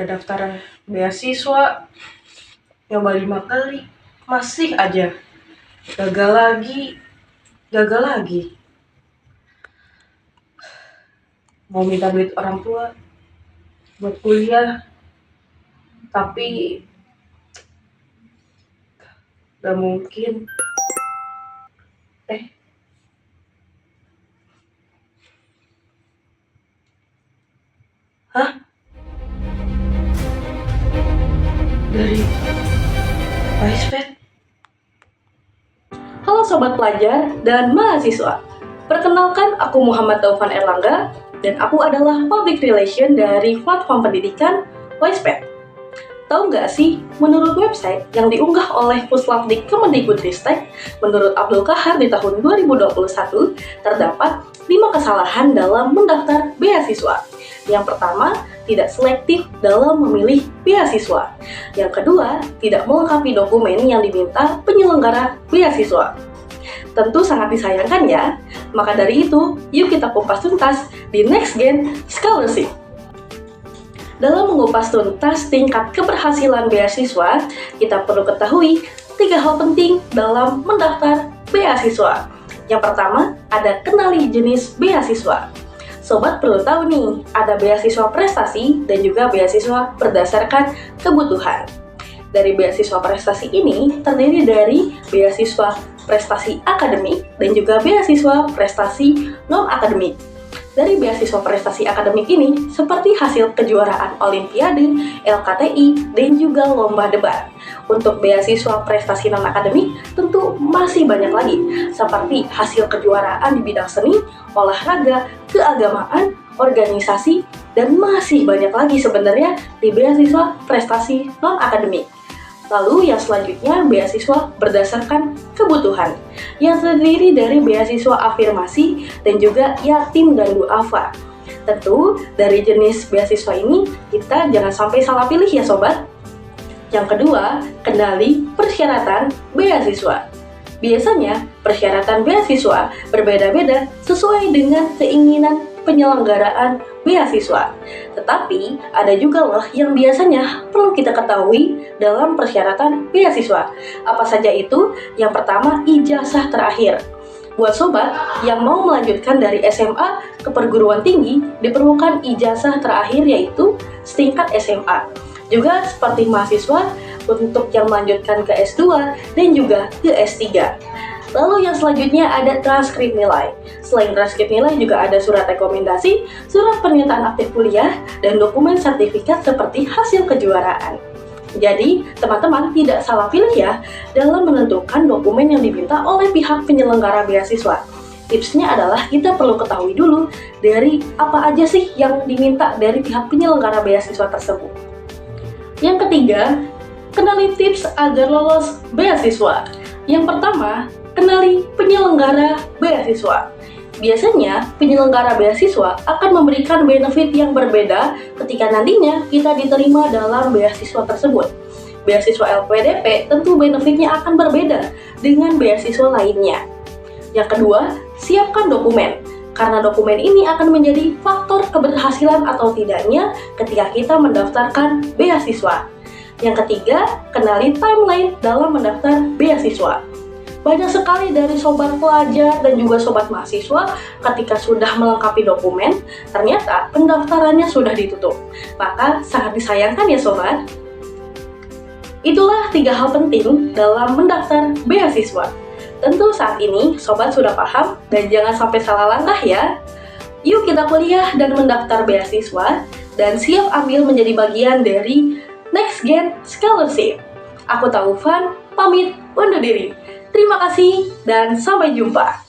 udah daftar beasiswa, nyoba 5 kali, masih aja gagal lagi. Mau minta duit orang tua buat kuliah, tapi gak mungkin. Hah? Dari WisePad? Halo Sobat Pelajar dan Mahasiswa. Perkenalkan, aku Muhammad Taufan Erlangga dan aku adalah Public Relation dari platform pendidikan WisePad. Tahu nggak sih, menurut website yang diunggah oleh Puslapdik Kemendikbudristek, menurut Abdul Kahar di tahun 2021, terdapat 5 kesalahan dalam mendaftar beasiswa. Yang pertama, tidak selektif dalam memilih beasiswa. Yang kedua, tidak melengkapi dokumen yang diminta penyelenggara beasiswa. Tentu sangat disayangkan ya. Maka dari itu, yuk kita kupas tuntas di Next Gen Scholarship. Dalam mengupas tuntas tingkat keberhasilan beasiswa, kita perlu ketahui 3 hal penting dalam mendaftar beasiswa. Yang pertama, ada kenali jenis beasiswa. Sobat perlu tahu nih, ada beasiswa prestasi dan juga beasiswa berdasarkan kebutuhan. Dari beasiswa prestasi ini terdiri dari beasiswa prestasi akademik dan juga beasiswa prestasi non-akademik. Dari beasiswa prestasi akademik ini seperti hasil kejuaraan Olimpiade, LKTI, dan juga lomba debat. Untuk beasiswa prestasi non-akademik tentu masih banyak lagi, seperti hasil kejuaraan di bidang seni, olahraga, keagamaan, organisasi, dan masih banyak lagi sebenarnya di beasiswa prestasi non-akademik. Lalu yang selanjutnya beasiswa berdasarkan kebutuhan yang terdiri dari beasiswa afirmasi dan juga yatim dan duafa. Tentu dari jenis beasiswa ini kita jangan sampai salah pilih ya sobat. Yang kedua, kendali persyaratan beasiswa. Biasanya persyaratan beasiswa berbeda-beda sesuai dengan keinginan penyelenggaraan beasiswa. Tetapi ada juga loh yang biasanya perlu kita ketahui dalam persyaratan beasiswa. Apa saja itu? Yang pertama, ijazah terakhir. Buat sobat yang mau melanjutkan dari SMA ke perguruan tinggi, diperlukan ijazah terakhir yaitu setingkat SMA. Juga seperti mahasiswa untuk yang melanjutkan ke S2 dan juga ke S3. Lalu yang selanjutnya ada transkrip nilai. Selain transkrip nilai juga ada surat rekomendasi, surat pernyataan aktif kuliah, dan dokumen sertifikat seperti hasil kejuaraan. Jadi, teman-teman tidak salah pilih ya dalam menentukan dokumen yang diminta oleh pihak penyelenggara beasiswa. Tipsnya adalah kita perlu ketahui dulu dari apa aja sih yang diminta dari pihak penyelenggara beasiswa tersebut. Yang ketiga, kenali tips agar lolos beasiswa. Yang pertama, kenali penyelenggara beasiswa. Biasanya, penyelenggara beasiswa akan memberikan benefit yang berbeda ketika nantinya kita diterima dalam beasiswa tersebut. Beasiswa LPDP tentu benefitnya akan berbeda dengan beasiswa lainnya. Yang kedua, siapkan dokumen. Karena dokumen ini akan menjadi faktor keberhasilan atau tidaknya ketika kita mendaftarkan beasiswa. Yang ketiga, kenali timeline dalam mendaftar beasiswa. Banyak sekali dari sobat pelajar dan juga sobat mahasiswa ketika sudah melengkapi dokumen, ternyata pendaftarannya sudah ditutup. Maka sangat disayangkan ya sobat. Itulah 3 hal penting dalam mendaftar beasiswa. Tentu saat ini sobat sudah paham dan jangan sampai salah langkah ya. Yuk kita kuliah dan mendaftar beasiswa dan siap ambil menjadi bagian dari Next Gen Scholarship. Aku Taufan, pamit undur diri. Terima kasih dan sampai jumpa.